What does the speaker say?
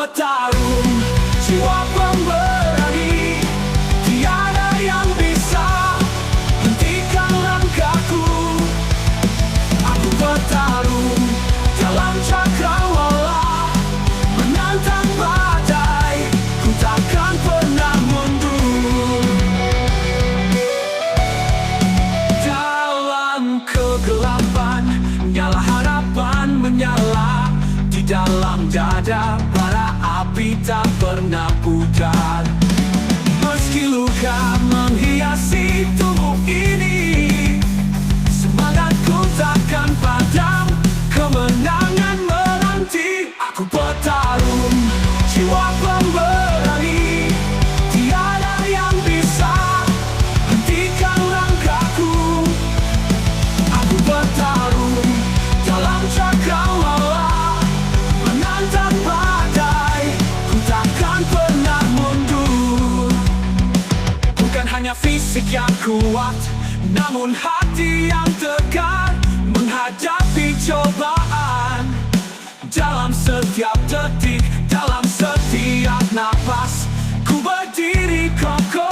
bertarung, jiwa pemberani. Tiada yang bisa hentikan langkahku. Aku bertarung dalam cakrawala, menantang badai, ku takkan pernah mundur. Dalam kegelapan, nyala harapan menyala. Di dalam dada, bara api tak pernah pudar. Meski luka menghiasi tubuh ini, semangatku takkan padam, kemenangan menanti. Aku bertarung, jiwa pemberani. Tiada yang bisa hentikan langkahku. Aku bertarung dalam cakrawala, menantang badai, ku takkan pernah mundur. Bukan hanya fisik yang kuat, namun hati yang tegar menghadapi cobaan. Dalam setiap detik, dalam setiap napas, ku berdiri kokoh.